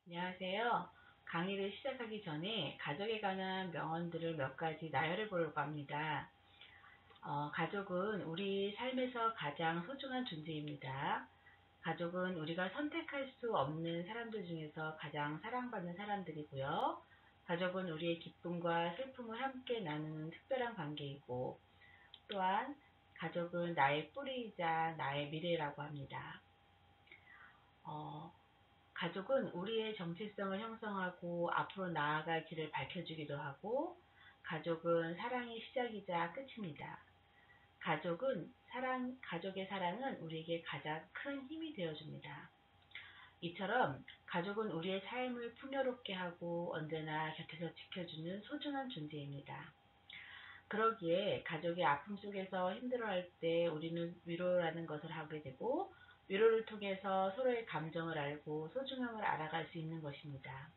안녕하세요. 강의를 시작하기 전에 가족에 관한 명언들을 몇 가지 나열해 보려고 합니다. 가족은 우리 삶에서 가장 소중한 존재입니다. 가족은 우리가 선택할 수 없는 사람들 중에서 가장 사랑받는 사람들이고요. 가족은 우리의 기쁨과 슬픔을 함께 나누는 특별한 관계이고, 또한 가족은 나의 뿌리이자 나의 미래라고 합니다. 가족은 우리의 정체성을 형성하고 앞으로 나아갈 길을 밝혀주기도 하고, 가족은 사랑의 시작이자 끝입니다. 가족의 사랑은 우리에게 가장 큰 힘이 되어줍니다. 이처럼 가족은 우리의 삶을 풍요롭게 하고 언제나 곁에서 지켜주는 소중한 존재입니다. 그러기에 가족의 아픔 속에서 힘들어할 때 우리는 위로라는 것을 하게 되고, 위로를 통해서 서로의 감정을 알고 소중함을 알아갈 수 있는 것입니다.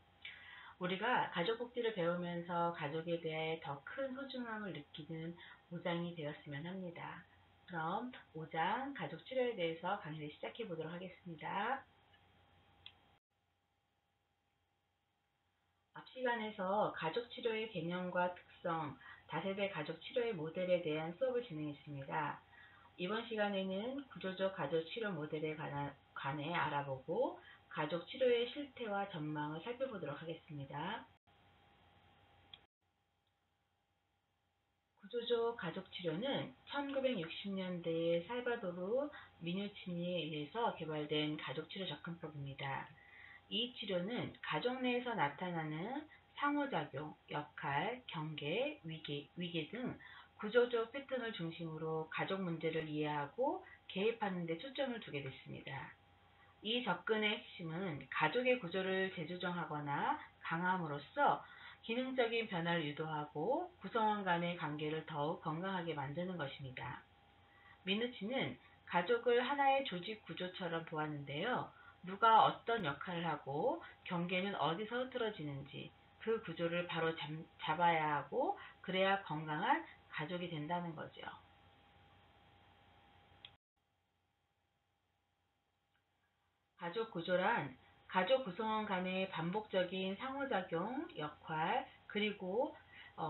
우리가 가족복지를 배우면서 가족에 대해 더 큰 소중함을 느끼는 5장이 되었으면 합니다. 그럼 5장 가족 치료에 대해서 강의를 시작해 보도록 하겠습니다. 앞 시간에서 가족 치료의 개념과 특성, 다세대 가족 치료의 모델에 대한 수업을 진행했습니다. 이번 시간에는 구조적 가족 치료 모델에 관해 알아보고 가족 치료의 실태와 전망을 살펴보도록 하겠습니다. 구조적 가족 치료는 1960년대에 살바도르 미뉴치니에 의해서 개발된 가족 치료 접근법입니다. 이 치료는 가족 내에서 나타나는 상호작용, 역할, 경계, 위계 등 구조적 패턴을 중심으로 가족 문제를 이해하고 개입하는 데 초점을 두게 됐습니다. 이 접근의 핵심은 가족의 구조를 재조정하거나 강함으로써 기능적인 변화를 유도하고 구성원 간의 관계를 더욱 건강하게 만드는 것입니다. 미누치는 가족을 하나의 조직 구조처럼 보았는데요. 누가 어떤 역할을 하고 경계는 어디서 흐트러지는지 그 구조를 바로 잡아야 하고 그래야 건강한 가족이 된다는 거죠. 가족 구조란 가족 구성원 간의 반복적인 상호작용, 역할, 그리고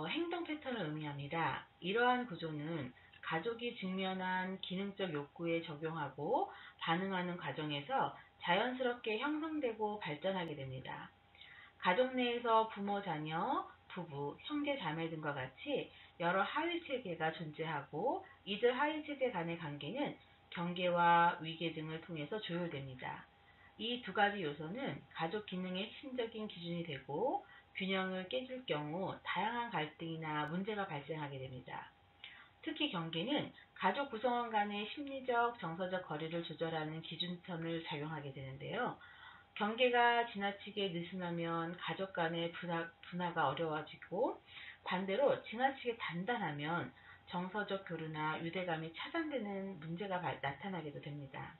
행동 패턴을 의미합니다. 이러한 구조는 가족이 직면한 기능적 욕구에 적용하고 반응하는 과정에서 자연스럽게 형성되고 발전하게 됩니다. 가족 내에서 부모, 자녀, 부부, 형제, 자매 등과 같이 여러 하위체계가 존재하고 이들 하위체계 간의 관계는 경계와 위계 등을 통해서 조율됩니다. 이 두 가지 요소는 가족 기능의 핵심적인 기준이 되고 균형을 깨질 경우 다양한 갈등이나 문제가 발생하게 됩니다. 특히 경계는 가족 구성원 간의 심리적, 정서적 거리를 조절하는 기준점을 작용하게 되는데요. 경계가 지나치게 느슨하면 가족 간의 분화가 어려워지고 반대로 지나치게 단단하면 정서적 교류나 유대감이 차단되는 문제가 나타나기도 됩니다.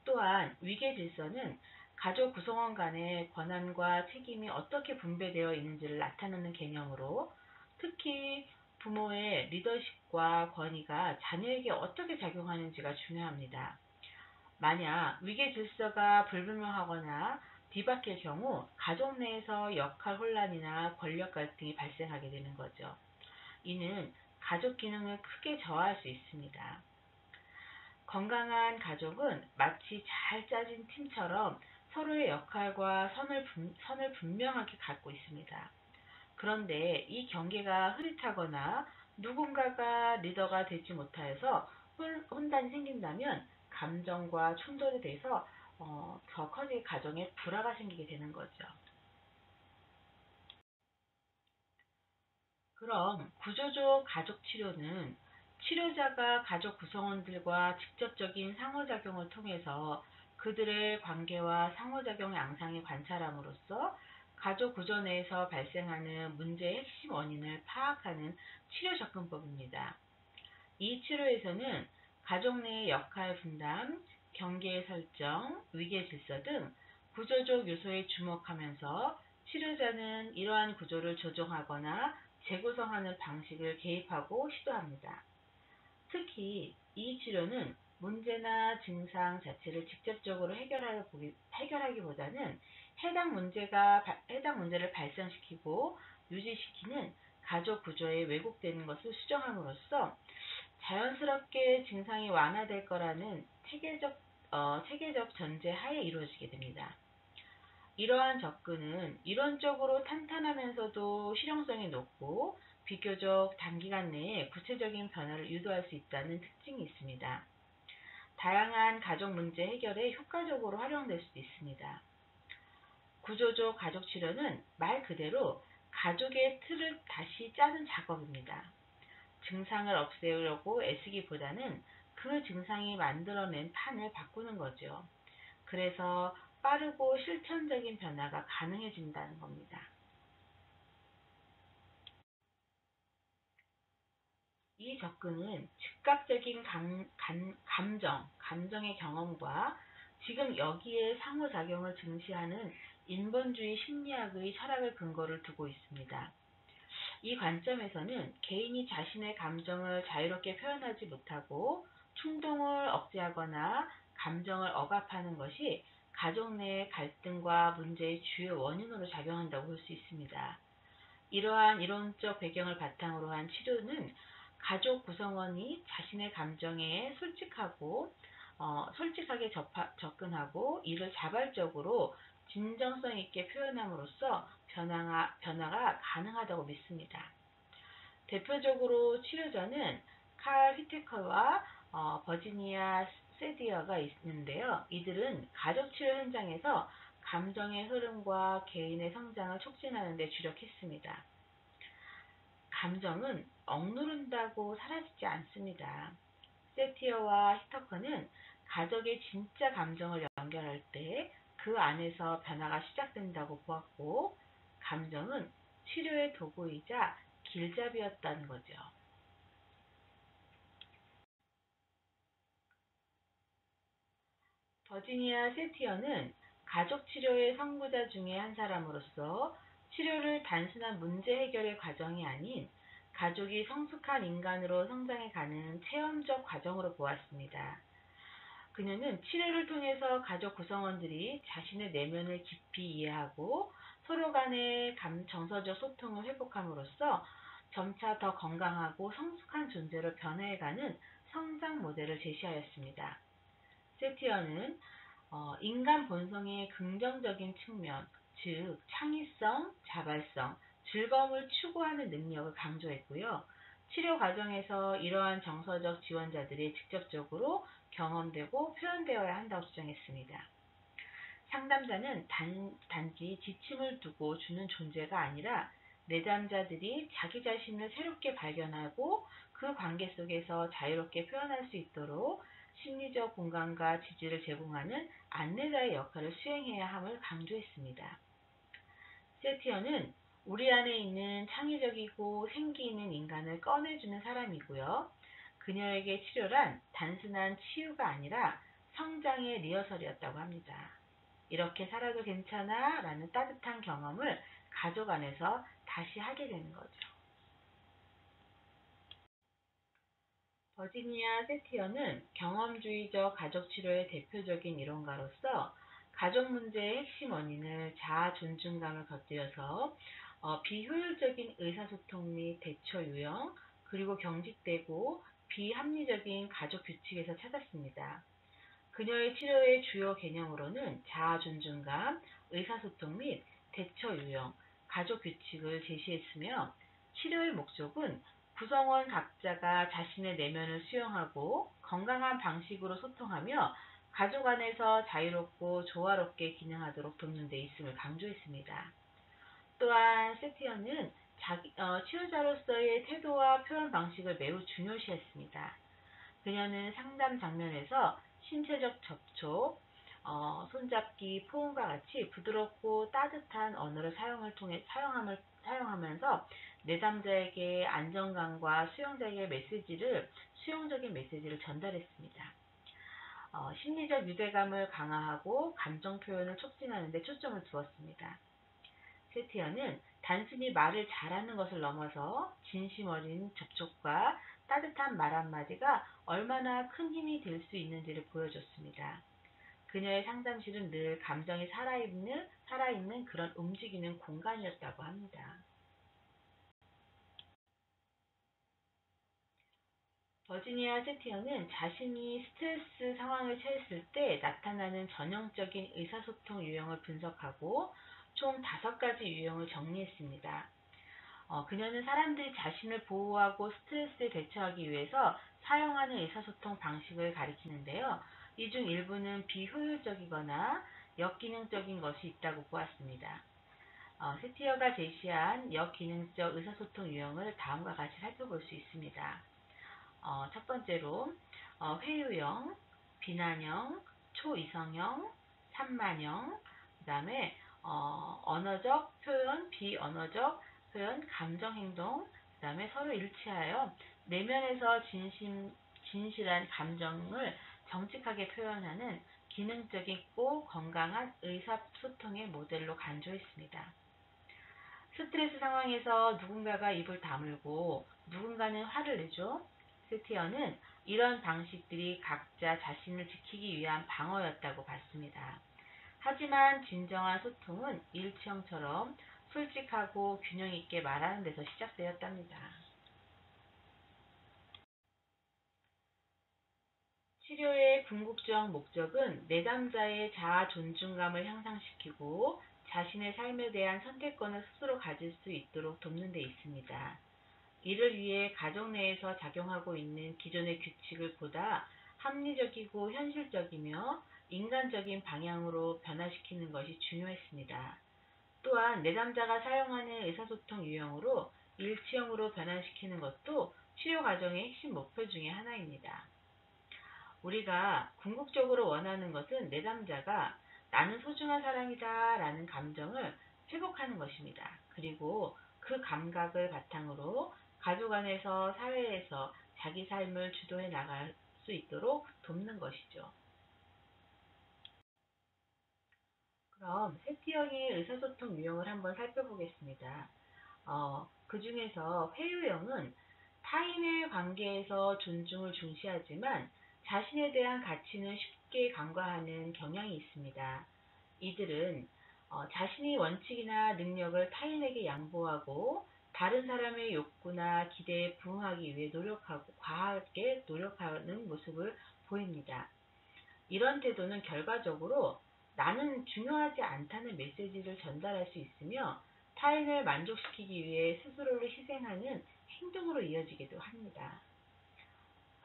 또한 위계 질서는 가족 구성원 간의 권한과 책임이 어떻게 분배되어 있는지를 나타내는 개념으로 특히 부모의 리더십과 권위가 자녀에게 어떻게 작용하는지가 중요합니다. 만약 위계 질서가 불분명하거나 뒤바뀔 경우 가족 내에서 역할 혼란이나 권력 갈등이 발생하게 되는 거죠. 이는 가족 기능을 크게 저하할 수 있습니다. 건강한 가족은 마치 잘 짜진 팀처럼 서로의 역할과 선을 분명하게 갖고 있습니다. 그런데 이 경계가 흐릿하거나 누군가가 리더가 되지 못하여서 혼란이 생긴다면 감정과 충돌이 돼서 더 커지게 가정에 불화가 생기게 되는 거죠. 그럼 구조적 가족 치료는 치료자가 가족 구성원들과 직접적인 상호작용을 통해서 그들의 관계와 상호작용 양상을 관찰함으로써 가족 구조 내에서 발생하는 문제의 핵심 원인을 파악하는 치료 접근법입니다. 이 치료에서는 가족 내의 역할 분담, 경계 설정, 위계 질서 등 구조적 요소에 주목하면서 치료자는 이러한 구조를 조정하거나 재구성하는 방식을 개입하고 시도합니다. 특히 이 치료는 문제나 증상 자체를 직접적으로 해결하기보다는 해당 문제를 발생시키고 유지시키는 가족 구조에 왜곡되는 것을 수정함으로써 자연스럽게 증상이 완화될 거라는 체계적 전제 하에 이루어지게 됩니다. 이러한 접근은 이론적으로 탄탄하면서도 실용성이 높고 비교적 단기간 내에 구체적인 변화를 유도할 수 있다는 특징이 있습니다. 다양한 가족 문제 해결에 효과적으로 활용될 수도 있습니다. 구조적 가족 치료는 말 그대로 가족의 틀을 다시 짜는 작업입니다. 증상을 없애려고 애쓰기보다는 그 증상이 만들어낸 판을 바꾸는 거죠. 그래서 빠르고 실천적인 변화가 가능해진다는 겁니다. 이 접근은 즉각적인 감정의 경험과 지금 여기에 상호작용을 증시하는 인본주의 심리학의 철학을 근거를 두고 있습니다. 이 관점에서는 개인이 자신의 감정을 자유롭게 표현하지 못하고 충동을 억제하거나 감정을 억압하는 것이 가족 내의 갈등과 문제의 주요 원인으로 작용한다고 볼 수 있습니다. 이러한 이론적 배경을 바탕으로 한 치료는 가족 구성원이 자신의 감정에 솔직하게 접근하고 이를 자발적으로 진정성 있게 표현함으로써 변화가 가능하다고 믿습니다. 대표적으로 치료자는 칼 휘테커와 버지니아 세디어가 있는데요. 이들은 가족 치료 현장에서 감정의 흐름과 개인의 성장을 촉진하는 데 주력했습니다. 감정은 억누른다고 사라지지 않습니다. 세티어와 히터커는 가족의 진짜 감정을 연결할 때 그 안에서 변화가 시작된다고 보았고, 감정은 치료의 도구이자 길잡이였다는 거죠. 버지니아 세티어는 가족 치료의 선구자 중에 한 사람으로서 치료를 단순한 문제 해결의 과정이 아닌 가족이 성숙한 인간으로 성장해가는 체험적 과정으로 보았습니다. 그녀는 치료를 통해서 가족 구성원들이 자신의 내면을 깊이 이해하고 서로 간의 정서적 소통을 회복함으로써 점차 더 건강하고 성숙한 존재로 변해가는 성장 모델을 제시하였습니다. 세티어는 인간 본성의 긍정적인 측면, 즉 창의성, 자발성, 즐거움을 추구하는 능력을 강조했고요. 치료 과정에서 이러한 정서적 지원자들이 직접적으로 경험되고 표현되어야 한다고 주장했습니다. 상담자는 단지 지침을 두고 주는 존재가 아니라 내담자들이 자기 자신을 새롭게 발견하고 그 관계 속에서 자유롭게 표현할 수 있도록 심리적 공간과 지지를 제공하는 안내자의 역할을 수행해야 함을 강조했습니다. 세티어는 우리 안에 있는 창의적이고 생기 있는 인간을 꺼내주는 사람이고요. 그녀에게 치료란 단순한 치유가 아니라 성장의 리허설이었다고 합니다. 이렇게 살아도 괜찮아 라는 따뜻한 경험을 가족 안에서 다시 하게 되는 거죠. 버지니아 세티어는 경험주의적 가족 치료의 대표적인 이론가로서 가족 문제의 핵심 원인을 자아 존중감을 곁들여서 비효율적인 의사소통 및 대처 유형, 그리고 경직되고 비합리적인 가족 규칙에서 찾았습니다. 그녀의 치료의 주요 개념으로는 자아 존중감, 의사소통 및 대처 유형, 가족 규칙을 제시했으며, 치료의 목적은 구성원 각자가 자신의 내면을 수용하고 건강한 방식으로 소통하며 가족 안에서 자유롭고 조화롭게 기능하도록 돕는 데 있음을 강조했습니다. 또한 세티어는 치료자로서의 태도와 표현 방식을 매우 중요시했습니다. 그녀는 상담 장면에서 신체적 접촉, 손잡기, 포옹과 같이 부드럽고 따뜻한 언어를 사용하면서 내담자에게 안정감과 수용적인 메시지를 전달했습니다. 심리적 유대감을 강화하고 감정 표현을 촉진하는 데 초점을 두었습니다. 세티어는 단순히 말을 잘하는 것을 넘어서 진심 어린 접촉과 따뜻한 말 한마디가 얼마나 큰 힘이 될 수 있는지를 보여줬습니다. 그녀의 상담실은 늘 감정이 살아있는 그런 움직이는 공간이었다고 합니다. 버지니아 세티어는 자신이 스트레스 상황을 처했을 때 나타나는 전형적인 의사소통 유형을 분석하고 총 5가지 유형을 정리했습니다. 그녀는 사람들이 자신을 보호하고 스트레스에 대처하기 위해서 사용하는 의사소통 방식을 가리키는데요. 이 중 일부는 비효율적이거나 역기능적인 것이 있다고 보았습니다. 세티어가 제시한 역기능적 의사소통 유형을 다음과 같이 살펴볼 수 있습니다. 첫 번째로 회유형, 비난형, 초이성형, 산만형, 그 다음에 언어적 표현, 비언어적 표현, 감정행동, 그 다음에 서로 일치하여 내면에서 진실한 감정을 정직하게 표현하는 기능적이고 건강한 의사소통의 모델로 간주했습니다. 스트레스 상황에서 누군가가 입을 다물고 누군가는 화를 내죠. 세티어는 이런 방식들이 각자 자신을 지키기 위한 방어였다고 봤습니다. 하지만 진정한 소통은 일치형처럼 솔직하고 균형 있게 말하는 데서 시작되었답니다. 치료의 궁극적 목적은 내담자의 자아 존중감을 향상시키고 자신의 삶에 대한 선택권을 스스로 가질 수 있도록 돕는 데 있습니다. 이를 위해 가족 내에서 작용하고 있는 기존의 규칙을 보다 합리적이고 현실적이며 인간적인 방향으로 변화시키는 것이 중요했습니다. 또한 내담자가 사용하는 의사소통 유형으로 일치형으로 변화시키는 것도 치료 과정의 핵심 목표 중의 하나입니다. 우리가 궁극적으로 원하는 것은 내담자가 나는 소중한 사람이다 라는 감정을 회복하는 것입니다. 그리고 그 감각을 바탕으로 가족 안에서 사회에서 자기 삶을 주도해 나갈 수 있도록 돕는 것이죠. 그럼 세티형의 의사소통 유형을 한번 살펴보겠습니다. 그 중에서 회유형은 타인의 관계에서 존중을 중시하지만 자신에 대한 가치는 쉽게 간과하는 경향이 있습니다. 이들은 자신의 원칙이나 능력을 타인에게 양보하고 다른 사람의 욕구나 기대에 부응하기 위해 과하게 노력하는 모습을 보입니다. 이런 태도는 결과적으로 나는 중요하지 않다는 메시지를 전달할 수 있으며 타인을 만족시키기 위해 스스로를 희생하는 행동으로 이어지기도 합니다.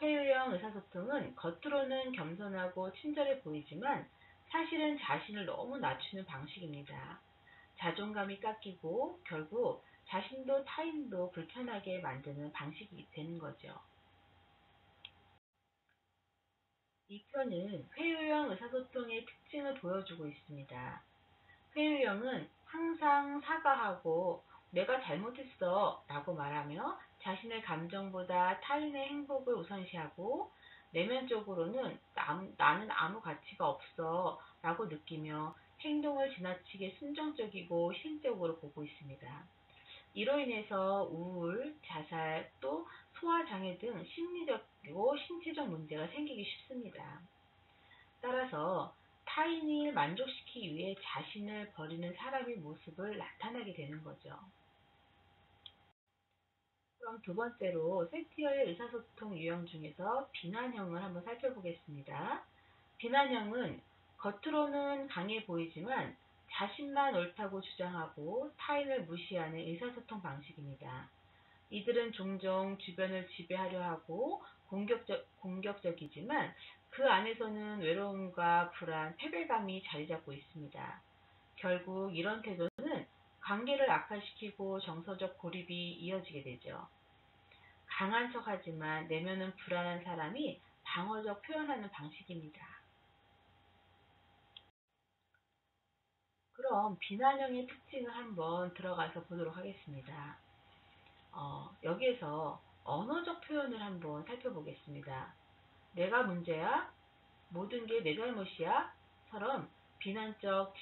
회유형 의사소통은 겉으로는 겸손하고 친절해 보이지만 사실은 자신을 너무 낮추는 방식입니다. 자존감이 깎이고 결국 자신도 타인도 불편하게 만드는 방식이 되는 거죠. 이 편은 회유형 의사소통의 특징을 보여주고 있습니다. 회유형은 항상 사과하고 내가 잘못했어 라고 말하며 자신의 감정보다 타인의 행복을 우선시하고 내면적으로는 나는 아무 가치가 없어 라고 느끼며 행동을 지나치게 순정적이고 시행적으로 보고 있습니다. 이로 인해서 우울, 자살, 또 소화장애 등 심리적이고 신체적 문제가 생기기 쉽습니다. 따라서 타인을 만족시키기 위해 자신을 버리는 사람의 모습을 나타내게 되는 거죠. 그럼 두 번째로 세티어의 의사소통 유형 중에서 비난형을 한번 살펴보겠습니다. 비난형은 겉으로는 강해 보이지만 자신만 옳다고 주장하고 타인을 무시하는 의사소통 방식입니다. 이들은 종종 주변을 지배하려 하고 공격적이지만 그 안에서는 외로움과 불안, 패배감이 자리 잡고 있습니다. 결국 이런 태도는 관계를 악화시키고 정서적 고립이 이어지게 되죠. 강한 척하지만 내면은 불안한 사람이 방어적 표현하는 방식입니다. 그럼 비난형의 특징을 한번 들어가서 보도록 하겠습니다. 여기에서 언어적 표현을 한번 살펴보겠습니다. 내가 문제야? 모든 게 내 잘못이야? 처럼 비난적,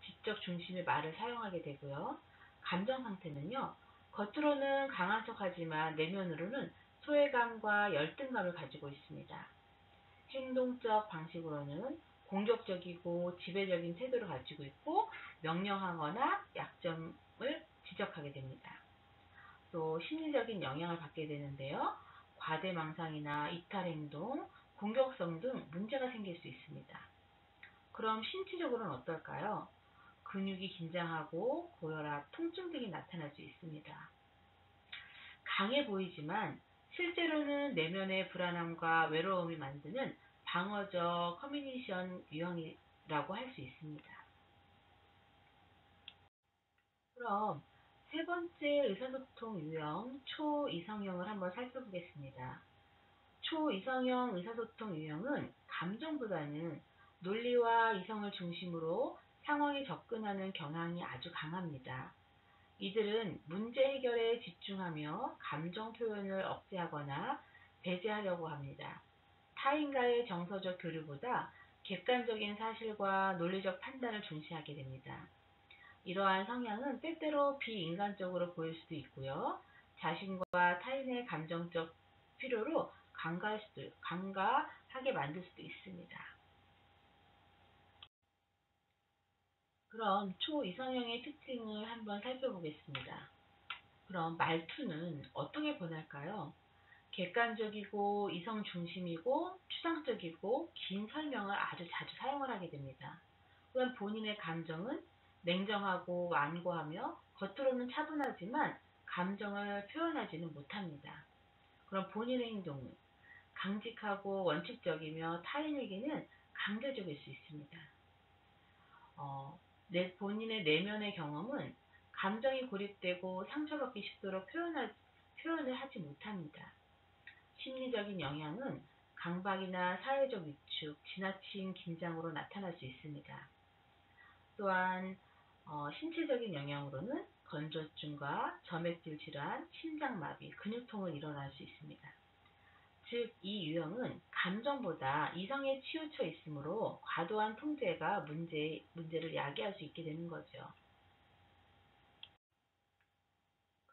지적 중심의 말을 사용하게 되고요. 감정 상태는요. 겉으로는 강한 척하지만 내면으로는 소외감과 열등감을 가지고 있습니다. 행동적 방식으로는 공격적이고 지배적인 태도를 가지고 있고 명령하거나 약점을 지적하게 됩니다. 또 심리적인 영향을 받게 되는데요. 과대망상이나 이탈행동, 공격성 등 문제가 생길 수 있습니다. 그럼 신체적으로는 어떨까요? 근육이 긴장하고 고혈압, 통증 등이 나타날 수 있습니다. 강해 보이지만 실제로는 내면의 불안함과 외로움이 만드는 방어적 커뮤니케이션 유형이라고 할 수 있습니다. 그럼 세 번째 의사소통 유형 초이성형을 한번 살펴보겠습니다. 초이성형 의사소통 유형은 감정보다는 논리와 이성을 중심으로 상황에 접근하는 경향이 아주 강합니다. 이들은 문제 해결에 집중하며 감정 표현을 억제하거나 배제하려고 합니다. 타인과의 정서적 교류보다 객관적인 사실과 논리적 판단을 중시하게 됩니다. 이러한 성향은 때때로 비인간적으로 보일 수도 있고요. 자신과 타인의 감정적 필요로 간과하게 만들 수도 있습니다. 그럼 초이성형의 특징을 한번 살펴보겠습니다. 그럼 말투는 어떻게 변할까요? 객관적이고 이성 중심이고 추상적이고 긴 설명을 아주 자주 사용을 하게 됩니다. 또한 본인의 감정은 냉정하고 완고하며 겉으로는 차분하지만 감정을 표현하지는 못합니다. 그럼 본인의 행동은 강직하고 원칙적이며 타인에게는 강제적일 수 있습니다. 본인의 내면의 경험은 감정이 고립되고 상처받기 쉽도록 표현을 하지 못합니다. 심리적인 영향은 강박이나 사회적 위축, 지나친 긴장으로 나타날 수 있습니다. 또한 신체적인 영향으로는 건조증과 점액질 질환, 심장마비, 근육통을 일어날 수 있습니다. 즉, 이 유형은 감정보다 이성에 치우쳐 있으므로 과도한 통제가 문제를 야기할 수 있게 되는 거죠.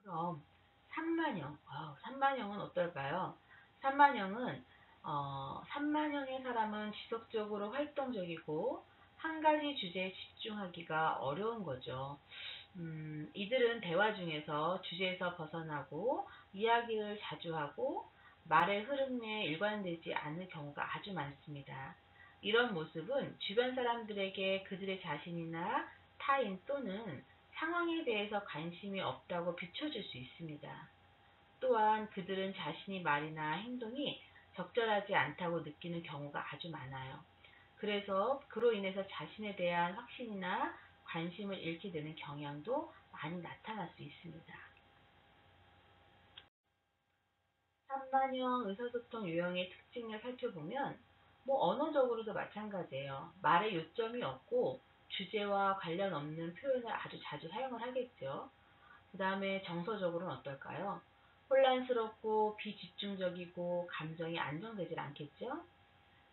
그럼 산만형은 어떨까요? 산만형은 산만형의 사람은 지속적으로 활동적이고 한 가지 주제에 집중하기가 어려운 거죠. 이들은 대화 중에서 주제에서 벗어나고 이야기를 자주 하고 말의 흐름에 일관되지 않을 경우가 아주 많습니다. 이런 모습은 주변 사람들에게 그들의 자신이나 타인 또는 상황에 대해서 관심이 없다고 비춰질 수 있습니다. 또한 그들은 자신이 말이나 행동이 적절하지 않다고 느끼는 경우가 아주 많아요. 그래서 그로 인해서 자신에 대한 확신이나 관심을 잃게 되는 경향도 많이 나타날 수 있습니다. 산만형 의사소통 유형의 특징을 살펴보면 언어적으로도 마찬가지예요. 말에 요점이 없고 주제와 관련 없는 표현을 아주 자주 사용을 하겠죠. 그 다음에 정서적으로는 어떨까요? 혼란스럽고 비집중적이고 감정이 안정되질 않겠죠?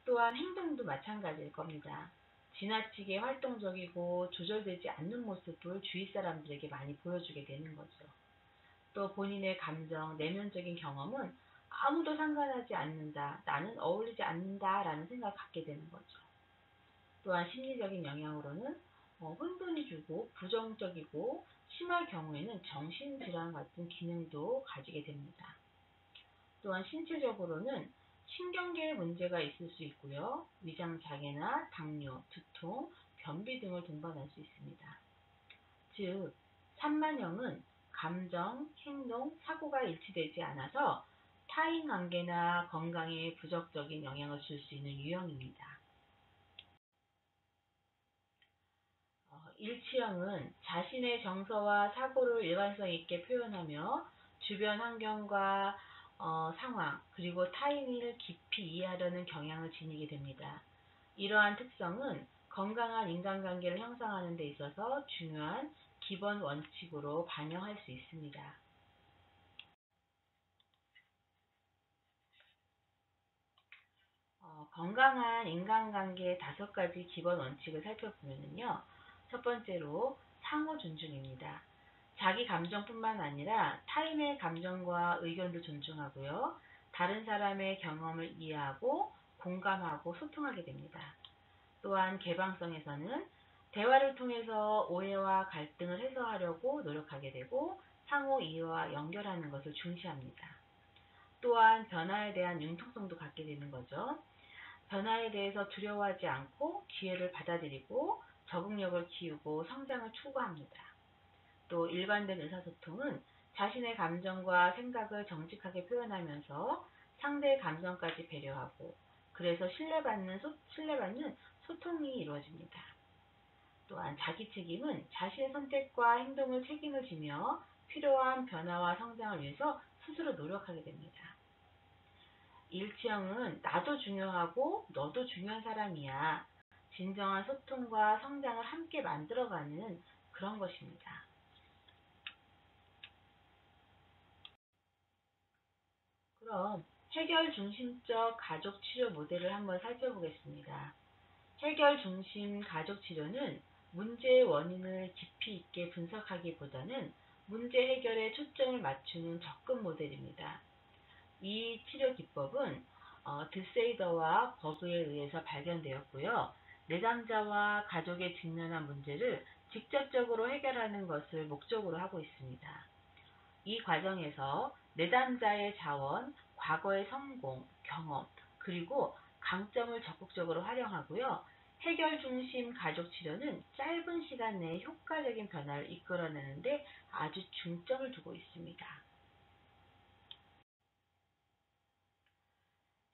또한 행동도 마찬가지일 겁니다. 지나치게 활동적이고 조절되지 않는 모습을 주위 사람들에게 많이 보여주게 되는 거죠. 또 본인의 감정, 내면적인 경험은 아무도 상관하지 않는다, 나는 어울리지 않는다 라는 생각을 갖게 되는 거죠. 또한 심리적인 영향으로는 혼돈이 주고 부정적이고 심할 경우에는 정신질환 같은 기능도 가지게 됩니다. 또한 신체적으로는 신경계에 문제가 있을 수 있고요. 위장장애나 당뇨, 두통, 변비 등을 동반할 수 있습니다. 즉, 산만형은 감정, 행동, 사고가 일치되지 않아서 타인 관계나 건강에 부정적인 영향을 줄 수 있는 유형입니다. 일치형은 자신의 정서와 사고를 일관성 있게 표현하며 주변 환경과 상황, 그리고 타인을 깊이 이해하려는 경향을 지니게 됩니다. 이러한 특성은 건강한 인간관계를 형성하는 데 있어서 중요한 기본 원칙으로 반영할 수 있습니다. 건강한 인간관계의 5가지 기본 원칙을 살펴보면요. 첫 번째로 상호 존중입니다. 자기 감정뿐만 아니라 타인의 감정과 의견도 존중하고요. 다른 사람의 경험을 이해하고 공감하고 소통하게 됩니다. 또한 개방성에서는 대화를 통해서 오해와 갈등을 해소하려고 노력하게 되고 상호 이해와 연결하는 것을 중시합니다. 또한 변화에 대한 융통성도 갖게 되는 거죠. 변화에 대해서 두려워하지 않고 기회를 받아들이고 적응력을 키우고 성장을 추구합니다. 또 일관된 의사소통은 자신의 감정과 생각을 정직하게 표현하면서 상대의 감정까지 배려하고 그래서 신뢰받는 소통이 이루어집니다. 또한 자기 책임은 자신의 선택과 행동을 책임을 지며 필요한 변화와 성장을 위해서 스스로 노력하게 됩니다. 일치형은 나도 중요하고 너도 중요한 사람이야. 진정한 소통과 성장을 함께 만들어가는 그런 것입니다. 그럼 해결 중심적 가족 치료 모델을 한번 살펴보겠습니다. 해결 중심 가족 치료는 문제의 원인을 깊이 있게 분석하기보다는 문제 해결에 초점을 맞추는 접근 모델입니다. 이 치료 기법은 드세이더와 버그에 의해서 발견되었고요. 내담자와 가족의 직면한 문제를 직접적으로 해결하는 것을 목적으로 하고 있습니다. 이 과정에서 내담자의 자원, 과거의 성공, 경험, 그리고 강점을 적극적으로 활용하고요. 해결 중심 가족 치료는 짧은 시간 내에 효과적인 변화를 이끌어내는데 아주 중점을 두고 있습니다.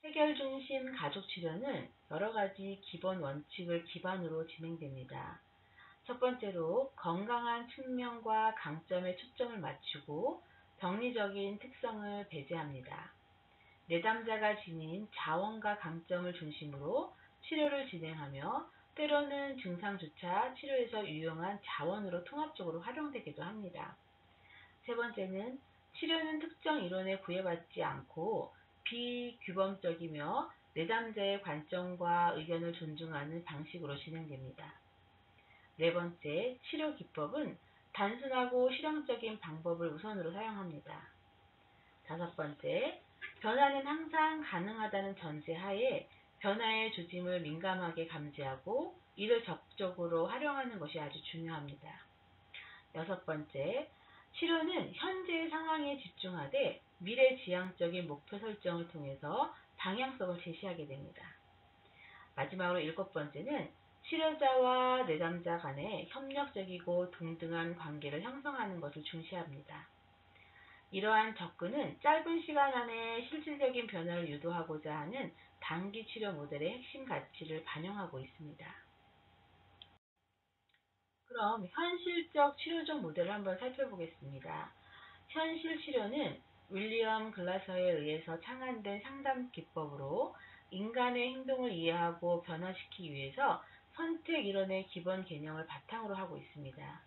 해결 중심 가족 치료는 여러 가지 기본 원칙을 기반으로 진행됩니다. 첫 번째로 건강한 측면과 강점에 초점을 맞추고 병리적인 특성을 배제합니다. 내담자가 지닌 자원과 강점을 중심으로 치료를 진행하며 때로는 증상조차 치료에서 유용한 자원으로 통합적으로 활용되기도 합니다. 세 번째는 치료는 특정 이론에 구애받지 않고 비규범적이며 내담자의 관점과 의견을 존중하는 방식으로 진행됩니다. 네 번째, 치료 기법은 단순하고 실용적인 방법을 우선으로 사용합니다. 다섯 번째, 변화는 항상 가능하다는 전제하에 변화의 조짐을 민감하게 감지하고 이를 적극적으로 활용하는 것이 아주 중요합니다. 여섯 번째, 치료는 현재의 상황에 집중하되 미래지향적인 목표 설정을 통해서 방향성을 제시하게 됩니다. 마지막으로 일곱 번째는 치료자와 내담자 간의 협력적이고 동등한 관계를 형성하는 것을 중시합니다. 이러한 접근은 짧은 시간 안에 실질적인 변화를 유도하고자 하는 단기 치료 모델의 핵심 가치를 반영하고 있습니다. 그럼 현실적 치료적 모델을 한번 살펴보겠습니다. 현실 치료는 윌리엄 글라서에 의해서 창안된 상담 기법으로 인간의 행동을 이해하고 변화시키기 위해서 선택 이론의 기본 개념을 바탕으로 하고 있습니다.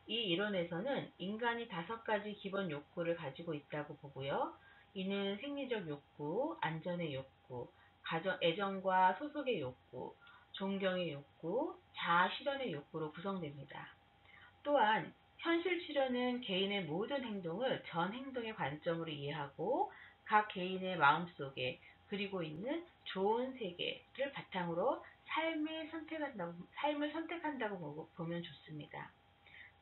이 이론에서는 인간이 5가지 기본 욕구를 가지고 있다고 보고요. 이는 생리적 욕구, 안전의 욕구, 애정과 소속의 욕구, 존경의 욕구, 자아 실현의 욕구로 구성됩니다. 또한 현실 치료는 개인의 모든 행동을 전 행동의 관점으로 이해하고 각 개인의 마음속에 그리고 있는 좋은 세계를 바탕으로 삶을 선택한다고 보면 좋습니다.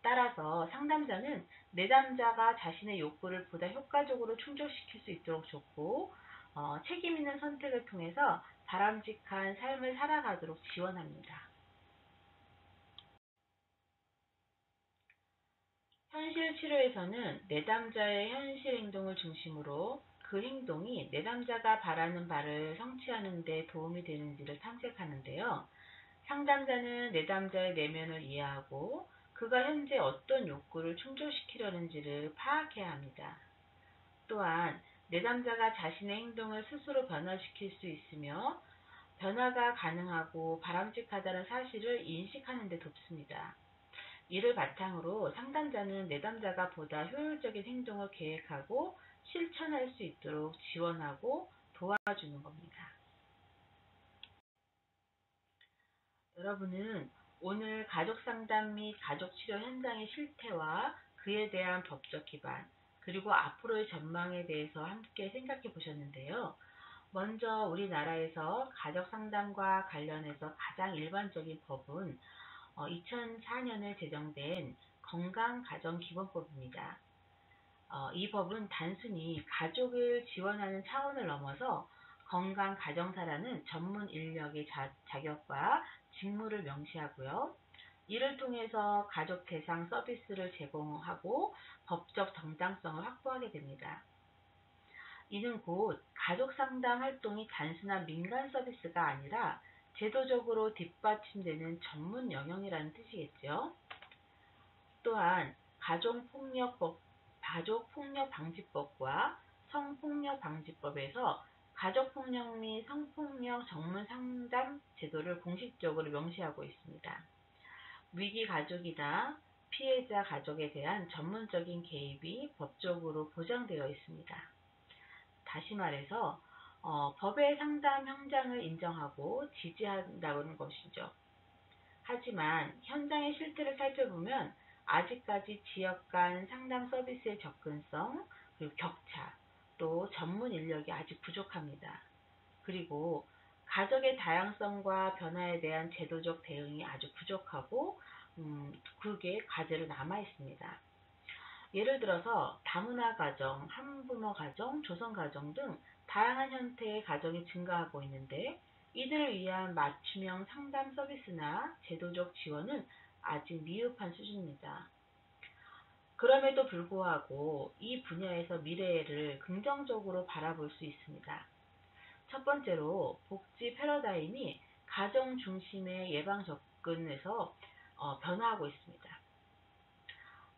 따라서 상담자는 내담자가 자신의 욕구를 보다 효과적으로 충족시킬 수 있도록 돕고 책임 있는 선택을 통해서 바람직한 삶을 살아가도록 지원합니다. 현실 치료에서는 내담자의 현실 행동을 중심으로 그 행동이 내담자가 바라는 바를 성취하는 데 도움이 되는지를 탐색하는데요. 상담자는 내담자의 내면을 이해하고 그가 현재 어떤 욕구를 충족시키려는지를 파악해야 합니다. 또한 내담자가 자신의 행동을 스스로 변화시킬 수 있으며 변화가 가능하고 바람직하다는 사실을 인식하는 데 돕습니다. 이를 바탕으로 상담자는 내담자가 보다 효율적인 행동을 계획하고 실천할 수 있도록 지원하고 도와주는 겁니다. 여러분은 오늘 가족상담 및 가족치료 현장의 실태와 그에 대한 법적 기반, 그리고 앞으로의 전망에 대해서 함께 생각해 보셨는데요. 먼저 우리나라에서 가족 상담과 관련해서 가장 일반적인 법은 2004년에 제정된 건강가정기본법입니다. 이 법은 단순히 가족을 지원하는 차원을 넘어서 건강가정사라는 전문 인력의 자격과 직무를 명시하고요. 이를 통해서 가족 대상 서비스를 제공하고 법적 정당성을 확보하게 됩니다. 이는 곧 가족 상담 활동이 단순한 민간 서비스가 아니라 제도적으로 뒷받침되는 전문 영역이라는 뜻이겠죠. 또한 가족폭력방지법과 성폭력방지법에서 가족폭력 및 성폭력 전문 상담 제도를 공식적으로 명시하고 있습니다. 위기 가족이나 피해자 가족에 대한 전문적인 개입이 법적으로 보장되어 있습니다. 다시 말해서 법의 상담 현장을 인정하고 지지한다는 것이죠. 하지만 현장의 실태를 살펴보면 아직까지 지역 간 상담 서비스의 접근성, 그리고 격차, 또 전문 인력이 아직 부족합니다. 그리고 가족의 다양성과 변화에 대한 제도적 대응이 아주 부족하고 그게 과제로 남아 있습니다. 예를 들어서 다문화 가정, 한부모 가정, 조성 가정 등 다양한 형태의 가정이 증가하고 있는데 이들을 위한 맞춤형 상담 서비스나 제도적 지원은 아직 미흡한 수준입니다. 그럼에도 불구하고 이 분야에서 미래를 긍정적으로 바라볼 수 있습니다. 첫 번째로 복지 패러다임이 가정 중심의 예방 접근에서 변화하고 있습니다.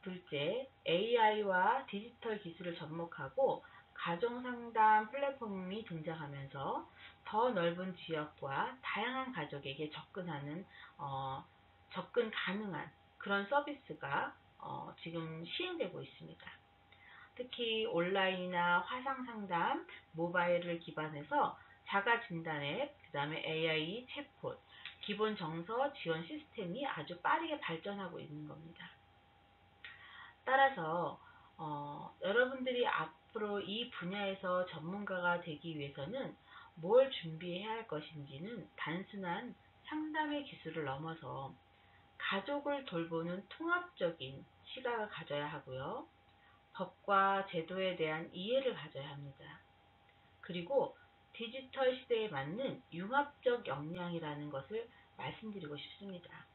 둘째, AI와 디지털 기술을 접목하고 가정상담 플랫폼이 등장하면서 더 넓은 지역과 다양한 가족에게 접근 가능한 그런 서비스가 지금 시행되고 있습니다. 특히 온라인이나 화상상담, 모바일을 기반해서 자가진단 앱, 그 다음에 AI 챗봇, 기본 정서 지원 시스템이 아주 빠르게 발전하고 있는 겁니다. 따라서 여러분들이 앞으로 이 분야에서 전문가가 되기 위해서는 뭘 준비해야 할 것인지는 단순한 상담의 기술을 넘어서 가족을 돌보는 통합적인 시각을 가져야 하고요. 법과 제도에 대한 이해를 가져야 합니다. 그리고 디지털 시대에 맞는 융합적 역량이라는 것을 말씀드리고 싶습니다.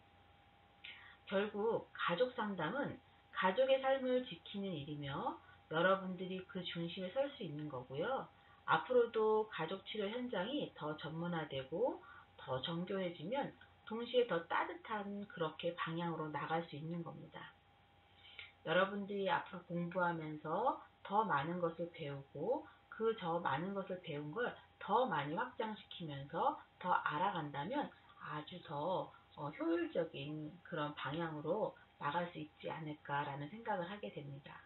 결국 가족 상담은 가족의 삶을 지키는 일이며 여러분들이 그 중심에 설 수 있는 거고요. 앞으로도 가족 치료 현장이 더 전문화되고 더 정교해지면 동시에 더 따뜻한 그렇게 방향으로 나갈 수 있는 겁니다. 여러분들이 앞으로 공부하면서 더 많은 것을 배우고 그 더 많은 것을 배운 걸 더 많이 확장시키면서 더 알아간다면 아주 더 효율적인 그런 방향으로 나갈 수 있지 않을까라는 생각을 하게 됩니다.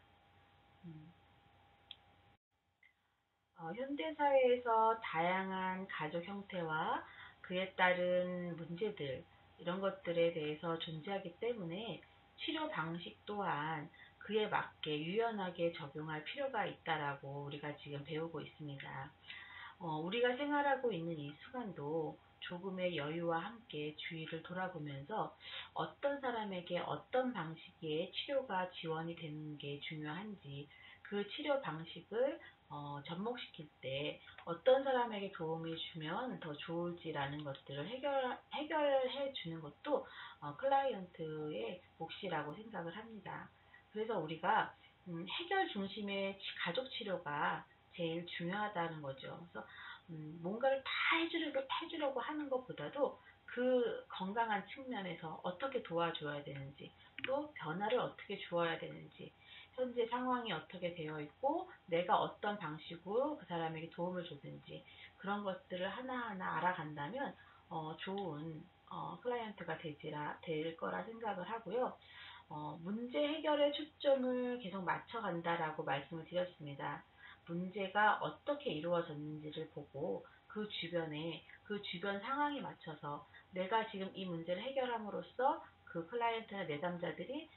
현대사회에서 다양한 가족 형태와 그에 따른 문제들, 이런 것들에 대해서 존재하기 때문에 치료 방식 또한 그에 맞게 유연하게 적용할 필요가 있다라고 우리가 지금 배우고 있습니다. 우리가 생활하고 있는 이 순간도 조금의 여유와 함께 주위를 돌아보면서 어떤 사람에게 어떤 방식의 치료가 지원이 되는 게 중요한지 그 치료 방식을 접목시킬 때 어떤 사람에게 도움이 주면 더 좋을지라는 것들을 해결해 주는 것도 클라이언트의 몫이라고 생각을 합니다. 그래서 우리가 해결 중심의 가족 치료가 제일 중요하다는 거죠. 그래서 뭔가를 다 해주려고 하는 것보다도 그 건강한 측면에서 어떻게 도와줘야 되는지, 또 변화를 어떻게 주어야 되는지, 현재 상황이 어떻게 되어 있고 내가 어떤 방식으로 그 사람에게 도움을 줬는지 그런 것들을 하나하나 알아간다면 좋은 클라이언트가 될 거라 생각을 하고요. 문제 해결에 초점을 계속 맞춰간다라고 말씀을 드렸습니다. 문제가 어떻게 이루어졌는지를 보고 그 주변 상황에 맞춰서 내가 지금 이 문제를 해결함으로써 그 클라이언트나 내담자들이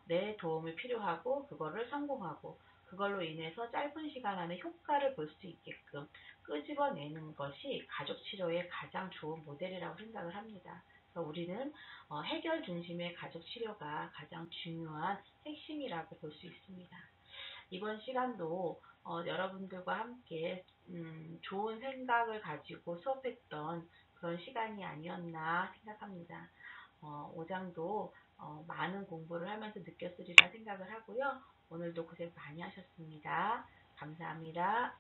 내 도움이 필요하고 그거를 성공하고 그걸로 인해서 짧은 시간 안에 효과를 볼 수 있게끔 끄집어내는 것이 가족 치료의 가장 좋은 모델이라고 생각을 합니다. 그래서 우리는 해결 중심의 가족 치료가 가장 중요한 핵심이라고 볼 수 있습니다. 이번 시간도 여러분들과 함께 좋은 생각을 가지고 수업했던 그런 시간이 아니었나 생각합니다. 5장도 많은 공부를 하면서 느꼈으리라 생각을 하고요. 오늘도 고생 많이 하셨습니다. 감사합니다.